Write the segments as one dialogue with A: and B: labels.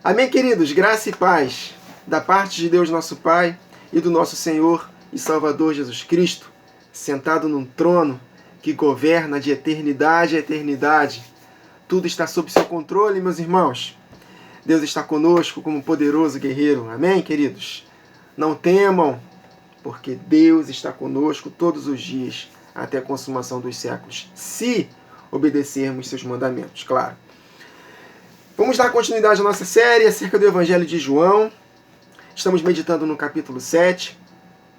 A: Amém, queridos? Graça e paz da parte de Deus nosso Pai e do nosso Senhor e Salvador Jesus Cristo, sentado num trono que governa de eternidade a eternidade. Tudo está sob seu controle, meus irmãos. Deus está conosco como poderoso guerreiro. Amém, queridos? Não temam, porque Deus está conosco todos os dias até a consumação dos séculos, se obedecermos seus mandamentos, claro. Vamos dar continuidade à nossa série acerca do Evangelho de João. Estamos meditando no capítulo 7.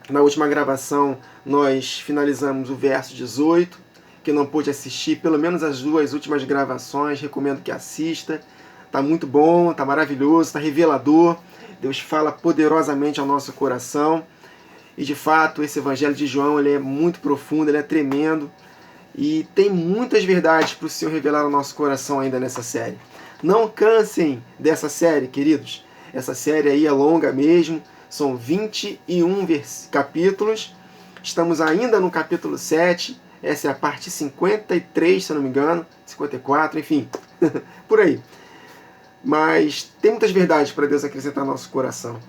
A: Na última gravação, nós finalizamos o verso 18. Quem não pôde assistir, pelo menos as duas últimas gravações, recomendo que assista. Está muito bom, está maravilhoso, está revelador. Deus fala poderosamente ao nosso coração. E, de fato, esse Evangelho de João ele é muito profundo, ele é tremendo. E tem muitas verdades para o Senhor revelar ao nosso coração ainda nessa série. Não cansem dessa série, queridos. Essa série aí é longa mesmo. São 21 capítulos. Estamos ainda no capítulo 7. Essa é a parte 53, se eu não me engano. 54, enfim. Por aí. Mas tem muitas verdades para Deus acrescentar no nosso coração.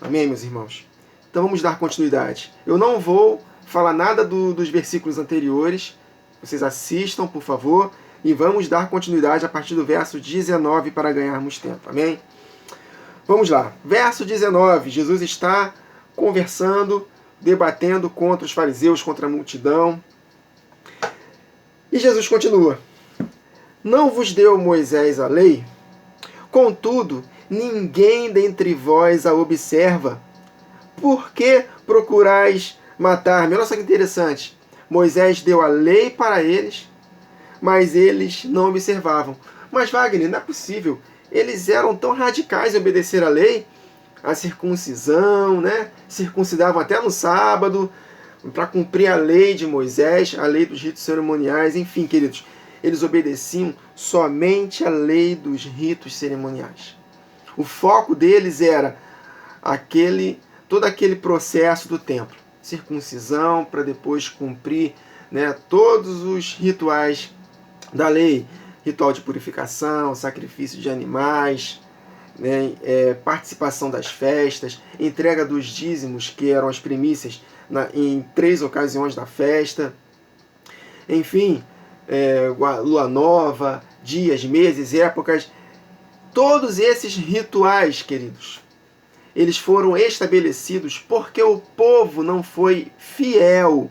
A: Amém, meus irmãos? Então vamos dar continuidade. Eu não vou falar nada dos versículos anteriores. Vocês assistam, por favor. E vamos dar continuidade a partir do verso 19 para ganharmos tempo. Amém? Vamos lá. Verso 19. Jesus está conversando, debatendo contra os fariseus, contra a multidão. E Jesus continua. Não vos deu Moisés a lei? Contudo, ninguém dentre vós a observa. Por que procurais matar-me? Olha só que interessante. Moisés deu a lei para eles, mas eles não observavam. Mas, Wagner, não é possível. Eles eram tão radicais em obedecer a lei, a circuncisão, né? Circuncidavam até no sábado, para cumprir a lei de Moisés, a lei dos ritos cerimoniais, enfim, queridos. Eles obedeciam somente a lei dos ritos cerimoniais. O foco deles era todo aquele processo do templo. Circuncisão, para depois cumprir, né, todos os rituais da lei, ritual de purificação, sacrifício de animais, né, participação das festas, entrega dos dízimos, que eram as primícias, em 3 ocasiões da festa, enfim, lua nova, dias, meses, épocas, todos esses rituais, queridos, eles foram estabelecidos porque o povo não foi fiel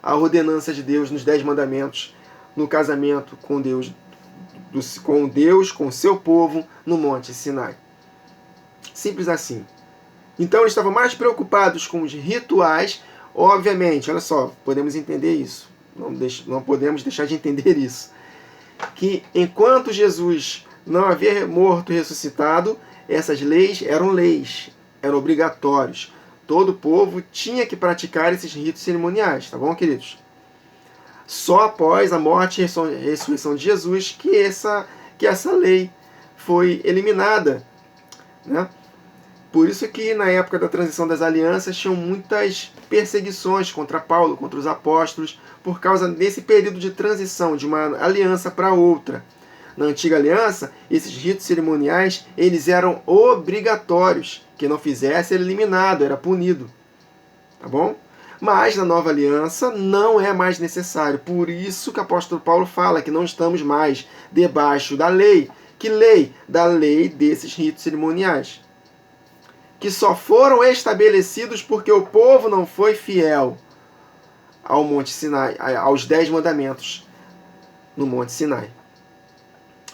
A: à ordenança de Deus nos 10 mandamentos, no casamento com Deus, com seu povo, no Monte Sinai. Simples assim. Então eles estavam mais preocupados com os rituais. Obviamente, olha só, podemos entender isso. Não podemos deixar de entender isso. Que enquanto Jesus não havia morto e ressuscitado, essas leis, eram obrigatórios. Todo o povo tinha que praticar esses ritos cerimoniais, tá bom, queridos? Só após a morte e ressurreição de Jesus que essa lei foi eliminada, né? Por isso que na época da transição das alianças tinham muitas perseguições contra Paulo, contra os apóstolos, por causa desse período de transição de uma aliança para outra. Na antiga aliança, esses ritos cerimoniais eles eram obrigatórios. Quem não fizesse era eliminado, era punido. Tá bom? Mas na nova aliança não é mais necessário. Por isso que o apóstolo Paulo fala que não estamos mais debaixo da lei. Que lei? Da lei desses ritos cerimoniais. Que só foram estabelecidos porque o povo não foi fiel ao Monte Sinai, aos 10 mandamentos no Monte Sinai.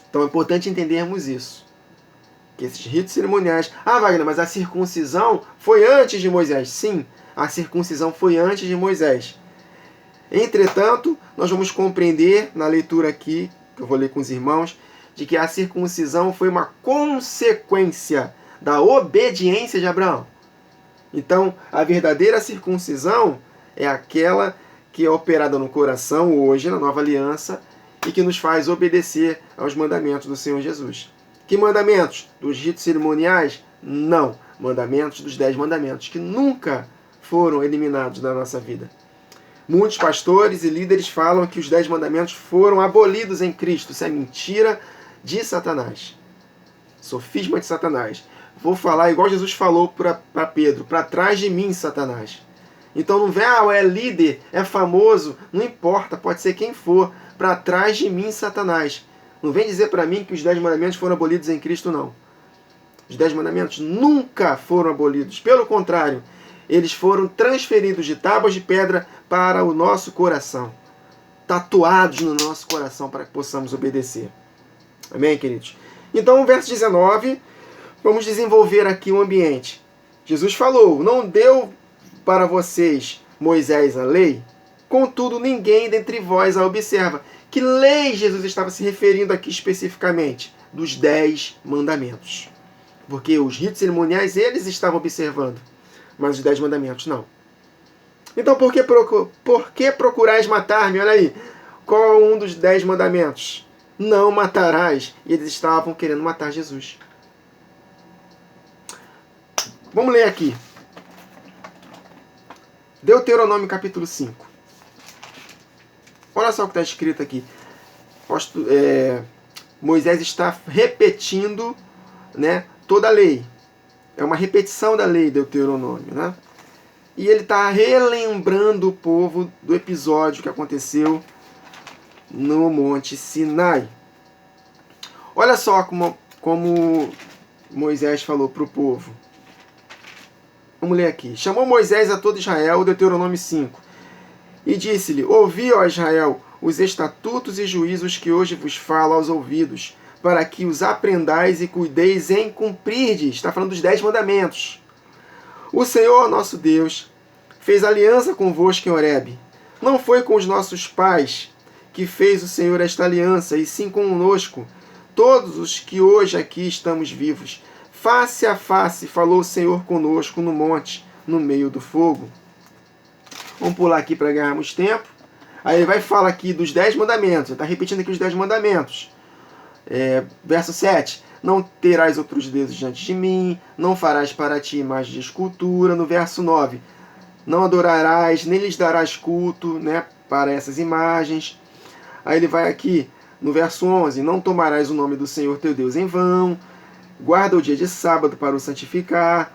A: Então é importante entendermos isso. Que esses ritos cerimoniais... Ah, Wagner, mas a circuncisão foi antes de Moisés. Sim, a circuncisão foi antes de Moisés. Entretanto, nós vamos compreender na leitura aqui, que eu vou ler com os irmãos, de que a circuncisão foi uma consequência da obediência de Abraão. Então, a verdadeira circuncisão é aquela que é operada no coração hoje, na nova aliança, e que nos faz obedecer aos mandamentos do Senhor Jesus. Que mandamentos? Dos ritos cerimoniais? Não. Mandamentos dos 10 mandamentos, que nunca foram eliminados da nossa vida. Muitos pastores e líderes falam que os 10 mandamentos foram abolidos em Cristo. Isso é mentira de Satanás. Sofisma de Satanás. Vou falar igual Jesus falou para Pedro, para trás de mim, Satanás. Então não vem, é líder, é famoso, não importa, pode ser quem for, para trás de mim, Satanás. Não vem dizer para mim que os 10 mandamentos foram abolidos em Cristo, não. Os 10 mandamentos nunca foram abolidos. Pelo contrário, eles foram transferidos de tábuas de pedra para o nosso coração. Tatuados no nosso coração para que possamos obedecer. Amém, queridos? Então, o verso 19, vamos desenvolver aqui o ambiente. Jesus falou, não deu para vocês Moisés a lei, contudo ninguém dentre vós a observa. Que lei Jesus estava se referindo aqui especificamente? Dos 10 mandamentos. Porque os ritos cerimoniais eles estavam observando, mas os 10 mandamentos não. Então por que procurais matar-me? Olha aí, qual é um dos 10 mandamentos? Não matarás. E eles estavam querendo matar Jesus. Vamos ler aqui. Deuteronômio capítulo 5. Olha só o que está escrito aqui. Moisés está repetindo, né, toda a lei. É uma repetição da lei, Deuteronômio, né? E ele está relembrando o povo do episódio que aconteceu no Monte Sinai. Olha só como Moisés falou para o povo. Vamos ler aqui. Chamou Moisés a todo Israel, Deuteronômio 5. E disse-lhe, ouvi, ó Israel, os estatutos e juízos que hoje vos falo aos ouvidos, para que os aprendais e cuideis em cumprirdes. Está falando dos 10 mandamentos. O Senhor, nosso Deus, fez aliança convosco em Horebe. Não foi com os nossos pais que fez o Senhor esta aliança, e sim conosco, todos os que hoje aqui estamos vivos. Face a face falou o Senhor conosco no monte, no meio do fogo. Vamos pular aqui para ganharmos tempo. Aí ele vai falar aqui dos 10 mandamentos. Ele está repetindo aqui os 10 mandamentos. Verso 7. Não terás outros deuses diante de mim. Não farás para ti imagem de escultura. No verso 9. Não adorarás, nem lhes darás culto, né, para essas imagens. Aí ele vai aqui no verso 11. Não tomarás o nome do Senhor teu Deus em vão. Guarda o dia de sábado para o santificar.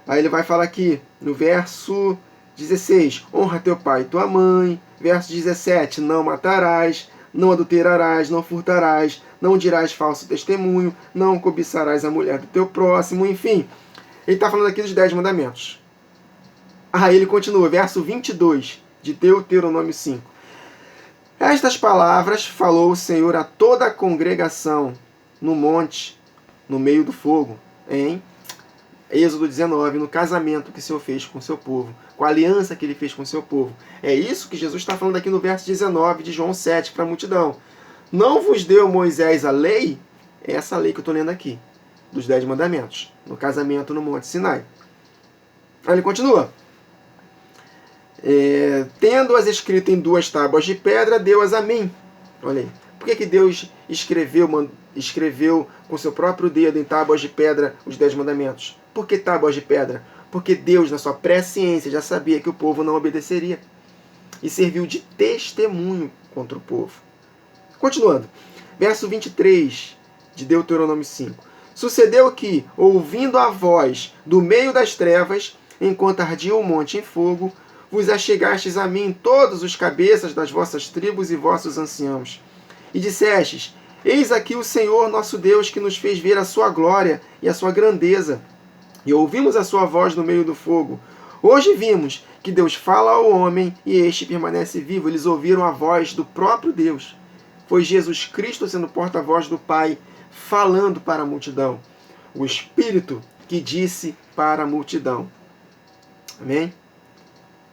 A: Aí ele vai falar aqui no verso 16. Honra teu pai e tua mãe. Verso 17. Não matarás, não adulterarás, não furtarás, não dirás falso testemunho, não cobiçarás a mulher do teu próximo. Enfim, ele está falando aqui dos 10 mandamentos. Aí ele continua, verso 22 de Deuteronômio 5. Estas palavras falou o Senhor a toda a congregação no monte, no meio do fogo, em Êxodo 19, no casamento que o Senhor fez com o seu povo, com a aliança que ele fez com o seu povo. É isso que Jesus está falando aqui no verso 19 de João 7 para a multidão. Não vos deu Moisés a lei? É essa lei que eu estou lendo aqui, dos 10 mandamentos, no casamento no Monte Sinai. Aí ele continua. Tendo-as escrito em 2 tábuas de pedra, deu-as a mim. Olha aí. Por que Deus escreveu com seu próprio dedo em tábuas de pedra os 10 mandamentos? Por que tábuas de pedra? Porque Deus, na sua presciência, já sabia que o povo não obedeceria. E serviu de testemunho contra o povo. Continuando. Verso 23 de Deuteronômio 5. Sucedeu que, ouvindo a voz do meio das trevas, enquanto ardia o monte em fogo, vos achegastes a mim todos os cabeças das vossas tribos e vossos anciãos. E dissestes, eis aqui o Senhor nosso Deus que nos fez ver a sua glória e a sua grandeza. E ouvimos a sua voz no meio do fogo. Hoje vimos que Deus fala ao homem e este permanece vivo. Eles ouviram a voz do próprio Deus. Foi Jesus Cristo sendo porta-voz do Pai, falando para a multidão. O Espírito que disse para a multidão. Amém?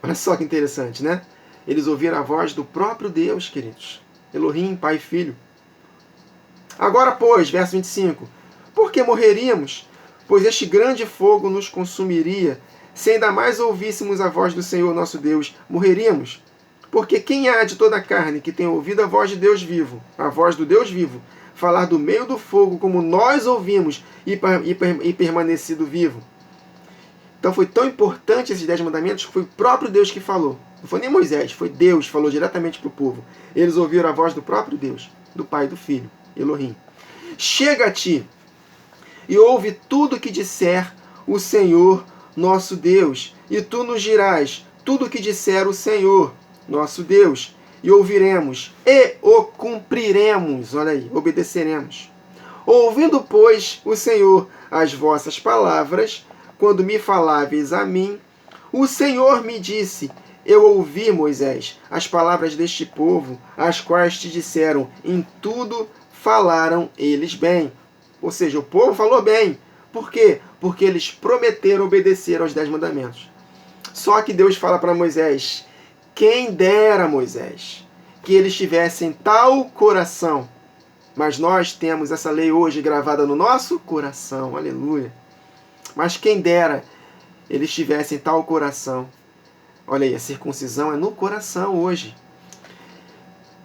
A: Olha só que interessante, né? Eles ouviram a voz do próprio Deus, queridos. Elohim, Pai e Filho. Agora, pois, verso 25. Por que morreríamos? Pois este grande fogo nos consumiria. Se ainda mais ouvíssemos a voz do Senhor nosso Deus, morreríamos. Porque quem há de toda a carne que tenha ouvido a voz de Deus vivo, a voz do Deus vivo, falar do meio do fogo como nós ouvimos e permanecido vivo? Então foi tão importante esses 10 mandamentos que foi o próprio Deus que falou. Não foi nem Moisés, foi Deus que falou diretamente para o povo. Eles ouviram a voz do próprio Deus, do Pai e do Filho, Elohim. Chega a ti, e ouve tudo que disser o Senhor nosso Deus. E tu nos dirás tudo que disser o Senhor nosso Deus, e ouviremos, e o cumpriremos. Olha aí, obedeceremos. Ouvindo, pois, o Senhor as vossas palavras, quando me faláveis a mim, o Senhor me disse: eu ouvi, Moisés, as palavras deste povo, as quais te disseram, em tudo falaram eles bem. Ou seja, o povo falou bem. Por quê? Porque eles prometeram obedecer aos 10 mandamentos. Só que Deus fala para Moisés: quem dera, Moisés, que eles tivessem tal coração. Mas nós temos essa lei hoje gravada no nosso coração. Aleluia. Mas quem dera eles tivessem tal coração. Olha aí, a circuncisão é no coração hoje.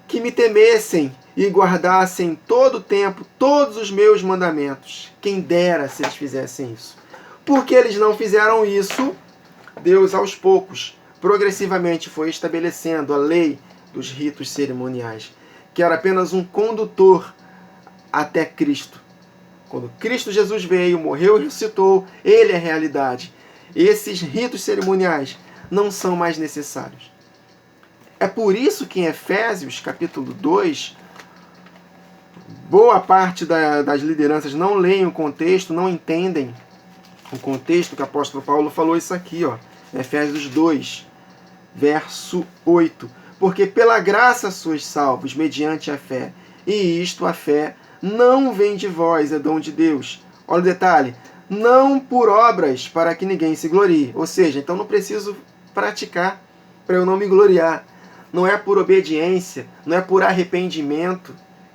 A: Que me temessem e guardassem todo o tempo todos os meus mandamentos. Quem dera se eles fizessem isso. Porque eles não fizeram isso, Deus aos poucos, progressivamente foi estabelecendo a lei dos ritos cerimoniais, que era apenas um condutor até Cristo. Quando Cristo Jesus veio, morreu e ressuscitou, ele é a realidade. Esses ritos cerimoniais não são mais necessários. É por isso que em Efésios, capítulo 2, boa parte das lideranças não leem o contexto, não entendem o contexto que o apóstolo Paulo falou isso aqui, ó, Efésios 2, verso 8. Porque pela graça sois salvos, mediante a fé. E isto, a fé, não vem de vós, é dom de Deus. Olha o detalhe. Não por obras, para que ninguém se glorie. Ou seja, então não preciso praticar para eu não me gloriar. Não é por obediência, não é por arrependimento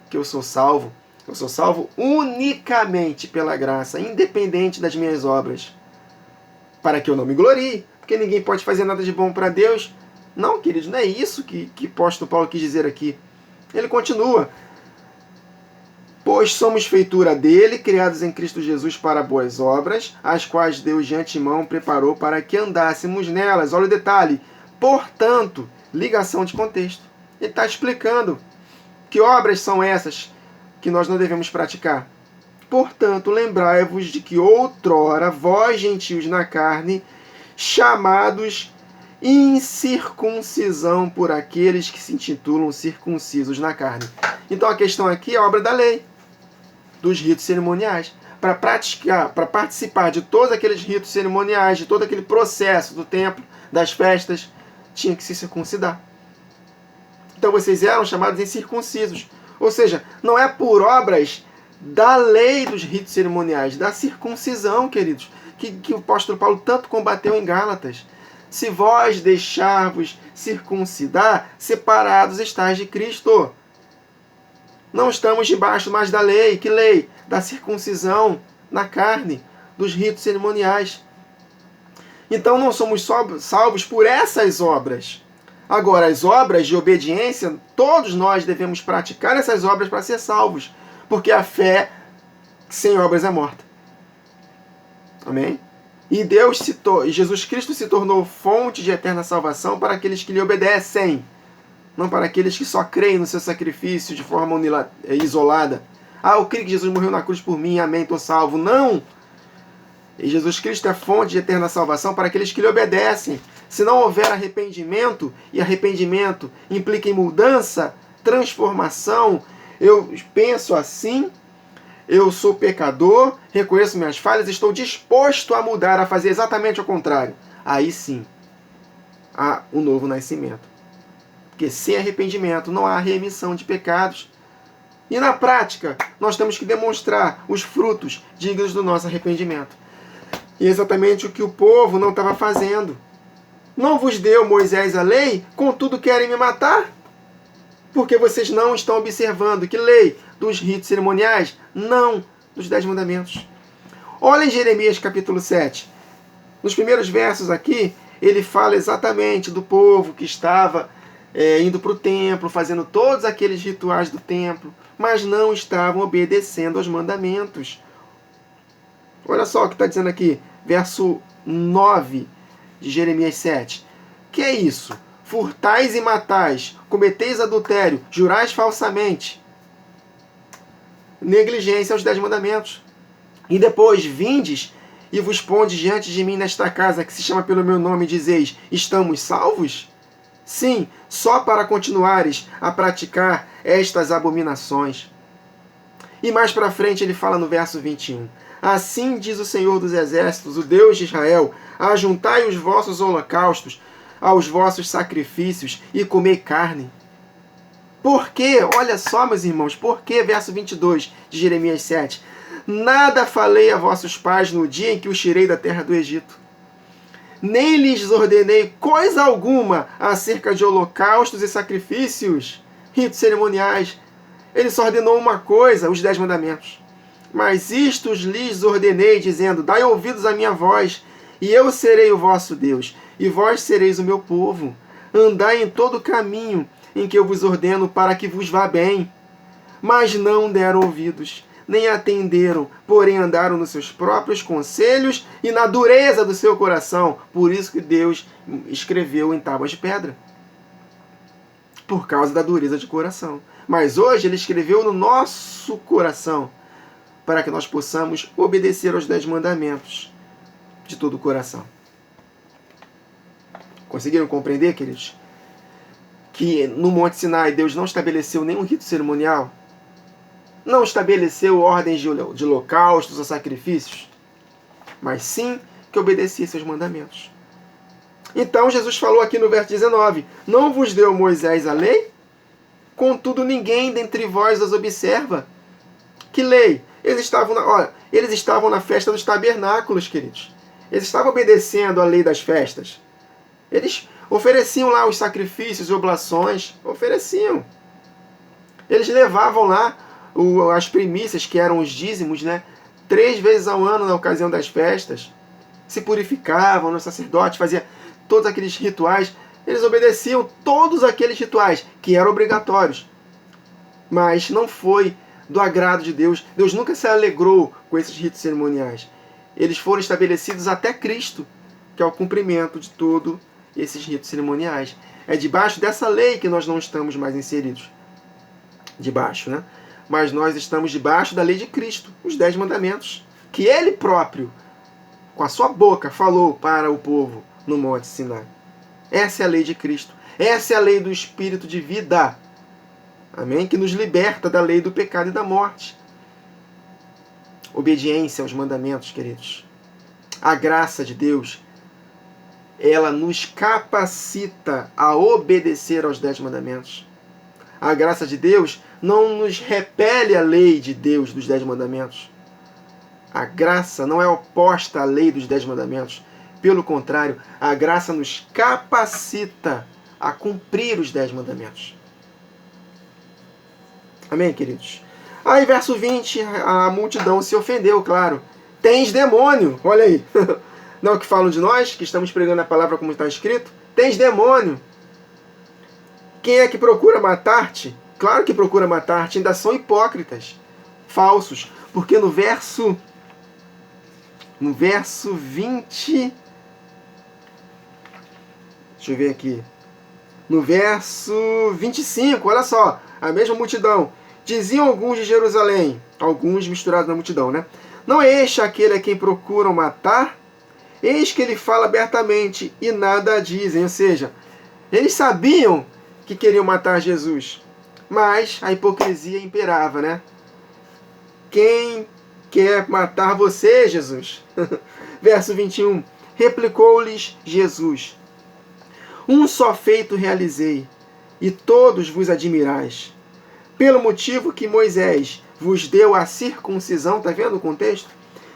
A: que eu sou salvo. Eu sou salvo unicamente pela graça, independente das minhas obras. Para que eu não me glorie, porque ninguém pode fazer nada de bom para Deus. Não, queridos, não é isso que o apóstolo Paulo quis dizer aqui. Ele continua. Pois somos feitura dele, criados em Cristo Jesus para boas obras, as quais Deus de antemão preparou para que andássemos nelas. Olha o detalhe. Portanto, ligação de contexto. Ele está explicando que obras são essas que nós não devemos praticar. Portanto, lembrai-vos de que outrora vós, gentios na carne, chamados incircuncisão por aqueles que se intitulam circuncisos na carne. Então a questão aqui é a obra da lei, dos ritos cerimoniais. Para praticar, para participar de todos aqueles ritos cerimoniais, de todo aquele processo do templo, das festas, tinha que se circuncidar. Então vocês eram chamados incircuncisos. Ou seja, não é por obras da lei dos ritos cerimoniais, da circuncisão, queridos, que o apóstolo Paulo tanto combateu em Gálatas. Se vós deixar-vos circuncidar, separados estáis de Cristo. Não estamos debaixo mais da lei. Que lei? Da circuncisão na carne, dos ritos cerimoniais. Então não somos salvos por essas obras. Agora, as obras de obediência, todos nós devemos praticar essas obras para ser salvos. Porque a fé sem obras é morta. Amém? E Jesus Cristo se tornou fonte de eterna salvação para aqueles que lhe obedecem. Não para aqueles que só creem no seu sacrifício de forma isolada. Ah, eu creio que Jesus morreu na cruz por mim, amém, estou salvo. Não! E Jesus Cristo é fonte de eterna salvação para aqueles que lhe obedecem. Se não houver arrependimento, e arrependimento implica em mudança, transformação, eu penso assim, eu sou pecador, reconheço minhas falhas, estou disposto a mudar, a fazer exatamente o contrário. Aí sim, há um novo nascimento. Porque sem arrependimento não há remissão de pecados. E na prática, nós temos que demonstrar os frutos dignos do nosso arrependimento. E exatamente o que o povo não estava fazendo. Não vos deu Moisés a lei, contudo querem me matar? Porque vocês não estão observando que lei dos ritos cerimoniais? Não, dos 10 mandamentos. Olha em Jeremias capítulo 7. Nos primeiros versos aqui, ele fala exatamente do povo que estava indo para o templo, fazendo todos aqueles rituais do templo, mas não estavam obedecendo aos mandamentos. Olha só o que está dizendo aqui, verso 9 de Jeremias 7. Que é isso? Furtais e matais, cometeis adultério, jurais falsamente. Negligência aos 10 mandamentos. E depois vindes e vos pondes diante de mim nesta casa que se chama pelo meu nome e dizeis, estamos salvos? Sim, só para continuares a praticar estas abominações. E mais para frente ele fala no verso 21. Assim diz o Senhor dos Exércitos, o Deus de Israel, ajuntai os vossos holocaustos aos vossos sacrifícios e comei carne. Por quê? Olha só, meus irmãos, por quê? Verso 22 de Jeremias 7. Nada falei a vossos pais no dia em que os tirei da terra do Egito. Nem lhes ordenei coisa alguma acerca de holocaustos e sacrifícios, ritos cerimoniais. Ele só ordenou uma coisa, os 10 mandamentos. Mas isto lhes ordenei, dizendo, dai ouvidos à minha voz, e eu serei o vosso Deus, e vós sereis o meu povo. Andai em todo o caminho em que eu vos ordeno, para que vos vá bem. Mas não deram ouvidos, nem atenderam, porém andaram nos seus próprios conselhos e na dureza do seu coração. Por isso que Deus escreveu em tábuas de pedra. Por causa da dureza de coração. Mas hoje ele escreveu no nosso coração, para que nós possamos obedecer aos 10 mandamentos de todo o coração. Conseguiram compreender, queridos? Que no Monte Sinai Deus não estabeleceu nenhum rito cerimonial? Não estabeleceu ordens de holocaustos ou sacrifícios? Mas sim que obedecesse aos mandamentos. Então Jesus falou aqui no verso 19, não vos deu Moisés a lei? Contudo ninguém dentre vós as observa. Que lei? Eles estavam na festa dos tabernáculos, queridos. Eles estavam obedecendo a lei das festas. Eles ofereciam lá os sacrifícios e oblações. Ofereciam. Eles levavam lá as primícias, que eram os dízimos, 3 vezes ao ano na ocasião das festas. Se purificavam, o sacerdote fazia todos aqueles rituais. Eles obedeciam todos aqueles rituais, que eram obrigatórios. Mas não foi do agrado de Deus. Deus nunca se alegrou com esses ritos cerimoniais. Eles foram estabelecidos até Cristo, que é o cumprimento de todos esses ritos cerimoniais. É debaixo dessa lei que nós não estamos mais inseridos. Debaixo, Mas nós estamos debaixo da lei de Cristo, os 10 mandamentos, que Ele próprio, com a sua boca, falou para o povo no Monte Sinai. Essa é a lei de Cristo. Essa é a lei do Espírito de vida. Amém? Que nos liberta da lei do pecado e da morte. Obediência aos mandamentos, queridos. A graça de Deus, ela nos capacita a obedecer aos 10 mandamentos. A graça de Deus não nos repele a lei de Deus dos 10 mandamentos. A graça não é oposta à lei dos 10 mandamentos. Pelo contrário, a graça nos capacita a cumprir os 10 mandamentos. Amém, queridos? Aí, verso 20, a multidão se ofendeu, claro. Tens demônio, olha aí. Não é o que falam de nós, que estamos pregando a palavra como está escrito? Tens demônio. Quem é que procura matar-te? Claro que procura matar-te, ainda são hipócritas, falsos. Porque no verso 20... Deixa eu ver aqui. No verso 25, olha só. A mesma multidão. Diziam alguns de Jerusalém, alguns misturados na multidão, Não é este aquele a quem procuram matar? Eis que ele fala abertamente e nada dizem. Ou seja, eles sabiam que queriam matar Jesus, mas a hipocrisia imperava, Quem quer matar você, Jesus? Verso 21. Replicou-lhes Jesus: um só feito realizei, e todos vos admirais. Pelo motivo que Moisés vos deu a circuncisão, está vendo o contexto?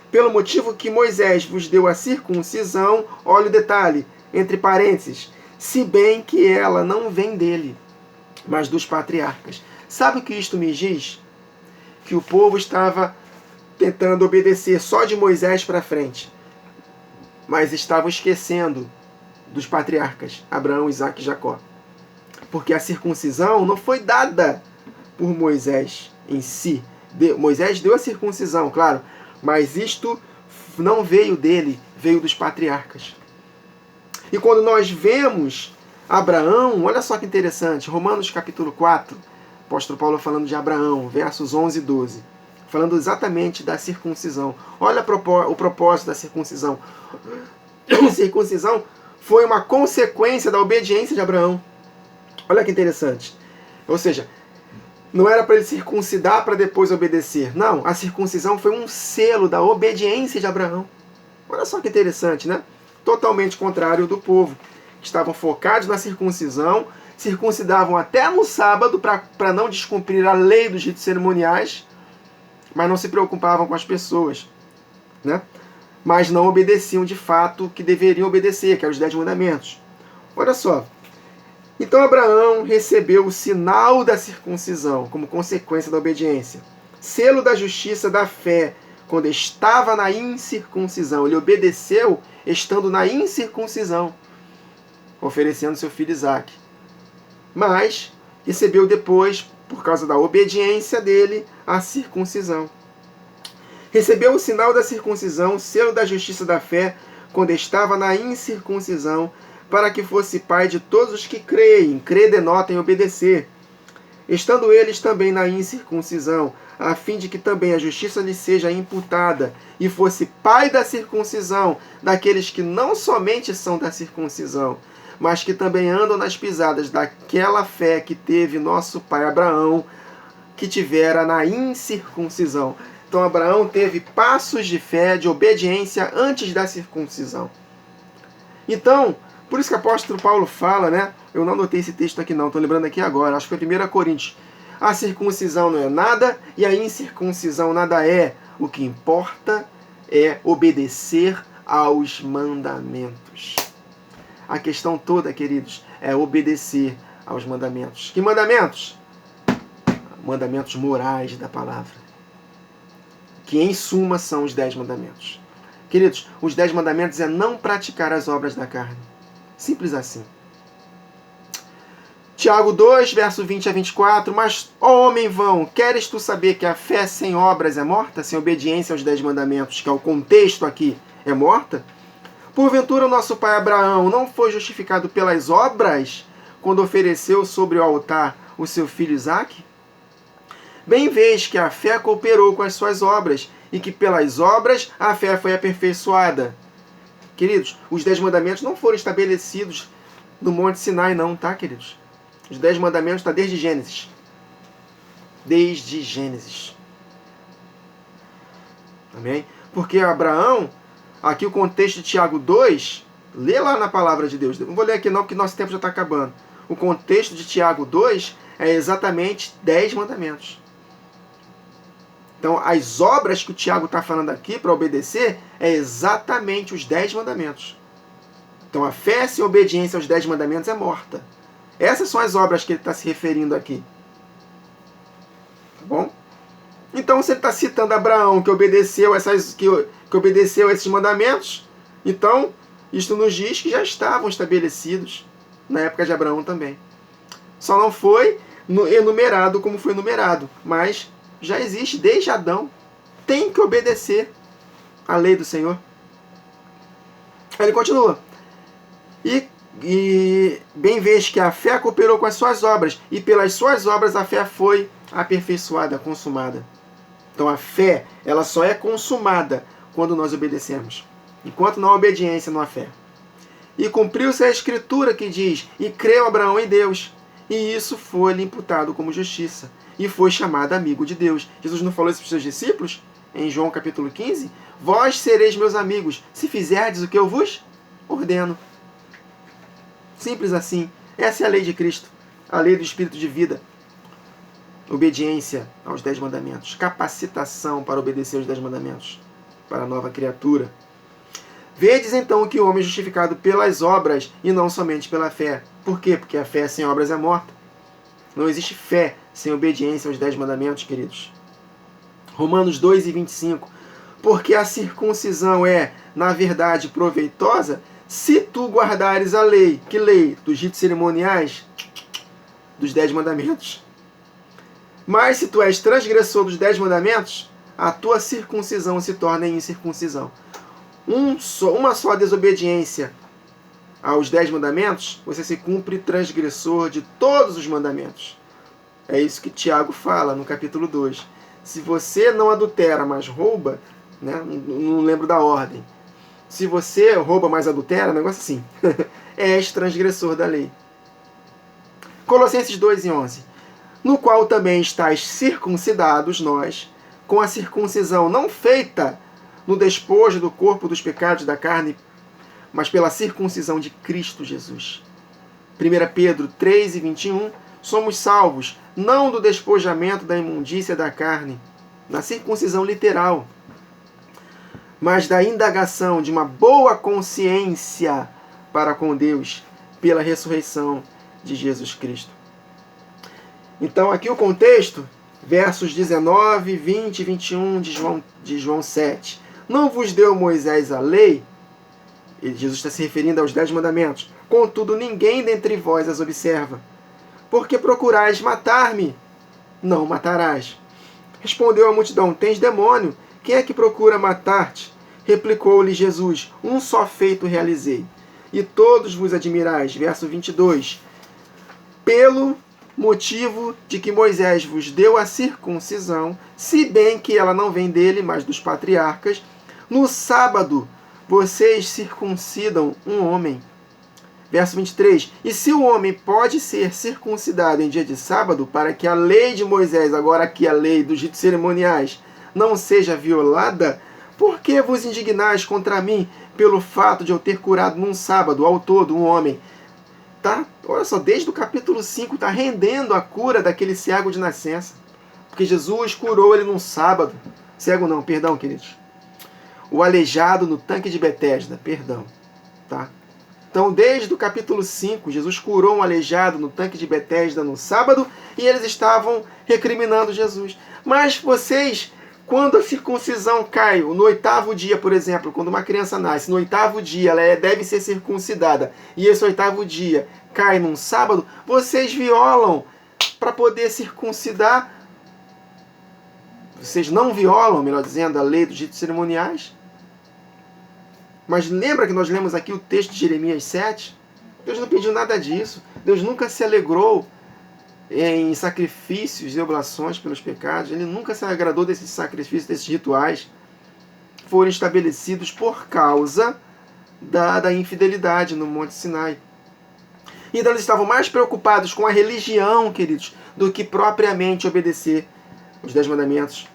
A: Pelo motivo que Moisés vos deu a circuncisão, olha o detalhe, entre parênteses, se bem que ela não vem dele, mas dos patriarcas. Sabe o que isto me diz? Que o povo estava tentando obedecer só de Moisés para frente, mas estavam esquecendo dos patriarcas, Abraão, Isaque e Jacó. Porque a circuncisão não foi dada por Moisés em si. Moisés deu a circuncisão, claro, mas isto não veio dele, veio dos patriarcas. E quando nós vemos Abraão, olha só que interessante, Romanos capítulo 4, apóstolo Paulo falando de Abraão, versos 11 e 12. falando exatamente da circuncisão. Olha o propósito da circuncisão. A circuncisão foi uma consequência da obediência de Abraão. Olha que interessante. Ou seja, não era para ele circuncidar para depois obedecer. Não, a circuncisão foi um selo da obediência de Abraão. Olha só que interessante, né? Totalmente contrário do povo, que estavam focados na circuncisão, circuncidavam até no sábado para não descumprir a lei dos ritos cerimoniais, mas não se preocupavam com as pessoas, né? Mas não obedeciam de fato o que deveriam obedecer, que eram os 10 mandamentos. Olha só. Então Abraão recebeu o sinal da circuncisão como consequência da obediência. Selo da justiça da fé, quando estava na incircuncisão. Ele obedeceu estando na incircuncisão, oferecendo seu filho Isaque. Mas recebeu depois, por causa da obediência dele, a circuncisão. Recebeu o sinal da circuncisão, selo da justiça da fé, quando estava na incircuncisão, para que fosse pai de todos os que creem. Crer denota em obedecer. Estando eles também na incircuncisão, a fim de que também a justiça lhe seja imputada, e fosse pai da circuncisão, daqueles que não somente são da circuncisão, mas que também andam nas pisadas daquela fé que teve nosso pai Abraão, que tivera na incircuncisão. Então Abraão teve passos de fé, de obediência, antes da circuncisão. Então, por isso que o apóstolo Paulo fala, né? Eu não anotei esse texto aqui não, estou lembrando aqui agora, acho que foi 1 Coríntios. A circuncisão não é nada e a incircuncisão nada é. O que importa é obedecer aos mandamentos. A questão toda, queridos, é obedecer aos mandamentos. Que mandamentos? Mandamentos morais da palavra. Que em suma são os 10 mandamentos. Queridos, os 10 mandamentos é não praticar as obras da carne. Simples assim. Tiago 2, verso 20 a 24. Mas, ó homem vão, queres tu saber que a fé sem obras é morta? Sem obediência aos 10 mandamentos, que é o contexto aqui, é morta? Porventura o nosso pai Abraão não foi justificado pelas obras quando ofereceu sobre o altar o seu filho Isaque? Bem vês que a fé cooperou com as suas obras, e que pelas obras a fé foi aperfeiçoada. Queridos, os 10 mandamentos não foram estabelecidos no Monte Sinai não, tá, queridos? Os 10 mandamentos estão desde Gênesis. Desde Gênesis. Amém? Porque Abraão, aqui o contexto de Tiago 2, lê lá na palavra de Deus. Não vou ler aqui não, porque nosso tempo já está acabando. O contexto de Tiago 2 é exatamente 10 mandamentos. Então, as obras que o Tiago está falando aqui para obedecer é exatamente os 10 mandamentos. Então, a fé sem obediência aos 10 mandamentos é morta. Essas são as obras que ele está se referindo aqui. Tá bom? Então, se ele está citando Abraão que obedeceu, que obedeceu esses mandamentos, então, isto nos diz que já estavam estabelecidos na época de Abraão também. Só não foi enumerado como foi enumerado, mas já existe desde Adão. Tem que obedecer à lei do Senhor. Aí ele continua. E bem vês que a fé cooperou com as suas obras, e pelas suas obras a fé foi aperfeiçoada, consumada. Então a fé, ela só é consumada quando nós obedecemos. Enquanto não há obediência, não há fé. E cumpriu-se a escritura que diz, e creu Abraão em Deus, e isso foi-lhe imputado como justiça, e foi chamado amigo de Deus. Jesus não falou isso para os seus discípulos? Em João capítulo 15? Vós sereis meus amigos, se fizerdes o que eu vos ordeno. Simples assim. Essa é a lei de Cristo, a lei do Espírito de vida. Obediência aos 10 mandamentos, capacitação para obedecer aos 10 mandamentos, para a nova criatura. Vedes então que o homem é justificado pelas obras e não somente pela fé. Por quê? Porque a fé sem obras é morta. Não existe fé sem obediência aos 10 mandamentos, queridos. Romanos 2 e 25. Porque a circuncisão é, na verdade, proveitosa se tu guardares a lei. Que lei? Dos ritos cerimoniais? Dos 10 mandamentos. Mas se tu és transgressor dos 10 mandamentos, a tua circuncisão se torna incircuncisão. Uma só desobediência aos 10 mandamentos, você se cumpre transgressor de todos os mandamentos. É isso que Tiago fala no capítulo 2. Se você não adultera, mas rouba, né? Não lembro da ordem. Se você rouba, mas adultera, negócio assim. És transgressor da lei. Colossenses 2:11. No qual também estáis circuncidados nós, com a circuncisão não feita no despojo do corpo dos pecados da carne, mas pela circuncisão de Cristo Jesus. 1 Pedro 3:21. Somos salvos, não do despojamento da imundícia da carne, na circuncisão literal, mas da indagação de uma boa consciência para com Deus, pela ressurreição de Jesus Cristo. Então aqui o contexto, versos 19, 20 e 21 de João 7. Não vos deu Moisés a lei? Jesus está se referindo aos 10 mandamentos. Contudo, ninguém dentre vós as observa. Porque procurais matar-me? Não matarás. Respondeu a multidão, tens demônio? Quem é que procura matar-te? Replicou-lhe Jesus, um só feito realizei. E todos vos admirais. Verso 22. Pelo motivo de que Moisés vos deu a circuncisão, se bem que ela não vem dele, mas dos patriarcas, no sábado vocês circuncidam um homem. Verso 23. E se o homem pode ser circuncidado em dia de sábado, para que a lei de Moisés, agora aqui a lei dos ritos cerimoniais, não seja violada, por que vos indignais contra mim pelo fato de eu ter curado num sábado ao todo um homem? Tá? Olha só, desde o capítulo 5 está rendendo a cura daquele cego de nascença. Porque Jesus curou ele num sábado. Cego não, perdão, queridos. O aleijado no tanque de Betesda, perdão. Tá? Então, desde o capítulo 5, Jesus curou um aleijado no tanque de Betesda no sábado e eles estavam recriminando Jesus. Mas vocês, quando a circuncisão cai, no 8º dia, por exemplo, quando uma criança nasce, no 8º dia ela deve ser circuncidada, e esse 8º dia cai num sábado, vocês violam para poder circuncidar. Vocês não violam, melhor dizendo, a lei dos ritos cerimoniais. Mas lembra que nós lemos aqui o texto de Jeremias 7? Deus não pediu nada disso. Deus nunca se alegrou em sacrifícios e oblações pelos pecados. Ele nunca se agradou desses sacrifícios, desses rituais. Foram estabelecidos por causa da infidelidade no Monte Sinai. Então eles estavam mais preocupados com a religião, queridos, do que propriamente obedecer os 10 mandamentos.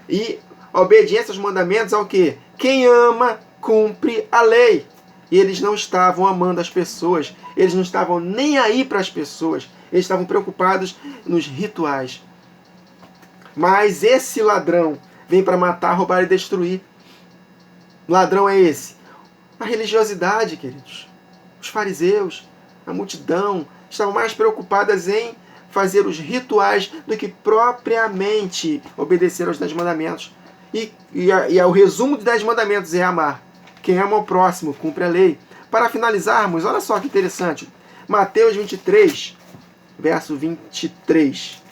A: E a obediência aos mandamentos ao quê? Quem ama cumpre a lei. E eles não estavam amando as pessoas. Eles não estavam nem aí para as pessoas. Eles estavam preocupados nos rituais. Mas esse ladrão vem para matar, roubar e destruir. Ladrão é esse? A religiosidade, queridos. Os fariseus, a multidão, estavam mais preocupadas em fazer os rituais do que propriamente obedecer aos 10 mandamentos. E o resumo dos 10 mandamentos é amar. Quem ama o próximo, cumpre a lei. Para finalizarmos, olha só que interessante. Mateus 23, verso 23.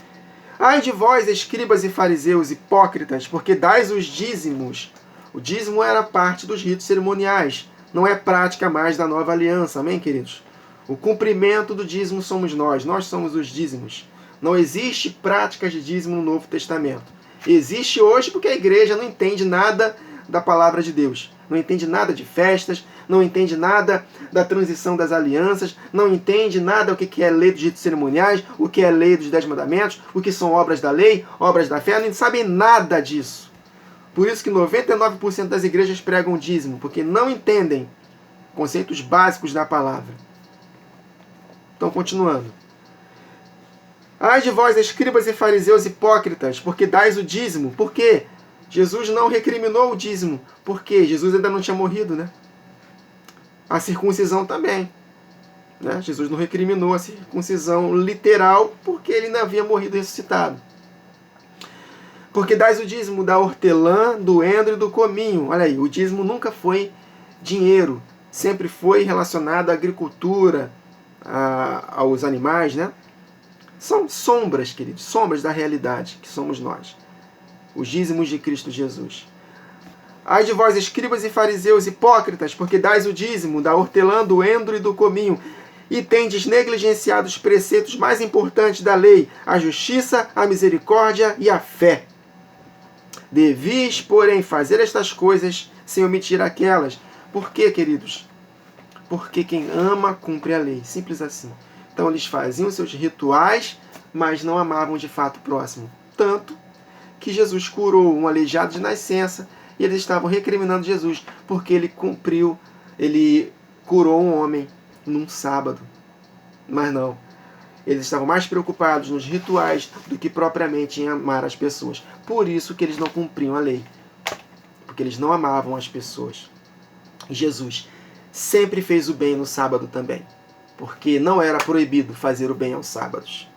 A: Ai de vós, escribas e fariseus hipócritas, porque dais os dízimos. O dízimo era parte dos ritos cerimoniais. Não é prática mais da nova aliança. Amém, queridos? O cumprimento do dízimo somos nós. Nós somos os dízimos. Não existe práticas de dízimo no Novo Testamento. Existe hoje porque a igreja não entende nada da palavra de Deus. Não entende nada de festas, não entende nada da transição das alianças, não entende nada o que é lei dos ritos cerimoniais, o que é lei dos 10 mandamentos, o que são obras da lei, obras da fé, não sabem nada disso. Por isso que 99% das igrejas pregam dízimo, porque não entendem conceitos básicos da palavra. Então, continuando. Ai de vós, escribas e fariseus hipócritas, porque dais o dízimo. Por quê? Jesus não recriminou o dízimo, porque Jesus ainda não tinha morrido, né? A circuncisão também. Né? Jesus não recriminou a circuncisão literal, porque ele ainda havia morrido e ressuscitado. Porque dais o dízimo da hortelã, do endro e do cominho. Olha aí, o dízimo nunca foi dinheiro, sempre foi relacionado à agricultura, aos animais, né? São sombras, queridos, sombras da realidade que somos nós. Os dízimos de Cristo Jesus. Ai de vós, escribas e fariseus hipócritas, porque dais o dízimo da hortelã, do endro e do cominho, e tendes negligenciado os preceitos mais importantes da lei, a justiça, a misericórdia e a fé. Devis, porém, fazer estas coisas sem omitir aquelas. Por quê, queridos? Porque quem ama cumpre a lei. Simples assim. Então eles faziam seus rituais, mas não amavam de fato o próximo. Tanto que Jesus curou um aleijado de nascença e eles estavam recriminando Jesus porque ele curou um homem num sábado. Mas não. Eles estavam mais preocupados nos rituais do que propriamente em amar as pessoas. Por isso que eles não cumpriam a lei. Porque eles não amavam as pessoas. E Jesus sempre fez o bem no sábado também. Porque não era proibido fazer o bem aos sábados.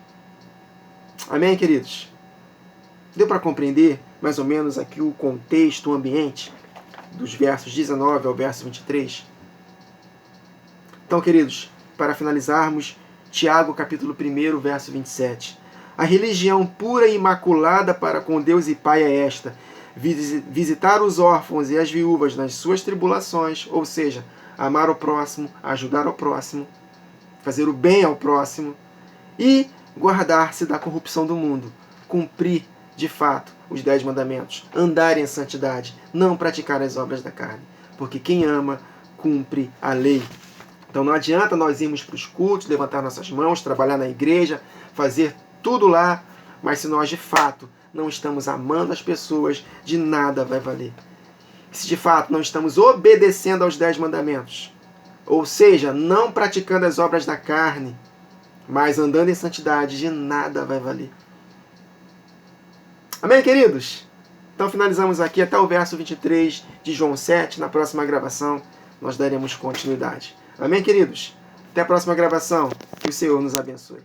A: Amém, queridos? Deu para compreender mais ou menos aqui o contexto, o ambiente, dos versos 19 ao verso 23? Então, queridos, para finalizarmos, Tiago, capítulo 1, verso 27. A religião pura e imaculada para com Deus e Pai é esta: visitar os órfãos e as viúvas nas suas tribulações, ou seja, amar o próximo, ajudar o próximo, fazer o bem ao próximo e guardar-se da corrupção do mundo, cumprir de fato os 10 mandamentos, andar em santidade, não praticar as obras da carne, porque quem ama cumpre a lei. Então não adianta nós irmos para os cultos, levantar nossas mãos, trabalhar na igreja, fazer tudo lá, mas se nós de fato não estamos amando as pessoas, de nada vai valer. Se de fato não estamos obedecendo aos 10 mandamentos, ou seja, não praticando as obras da carne, mas andando em santidade, de nada vai valer. Amém, queridos? Então finalizamos aqui até o verso 23 de João 7. Na próxima gravação nós daremos continuidade. Amém, queridos? Até a próxima gravação. Que o Senhor nos abençoe.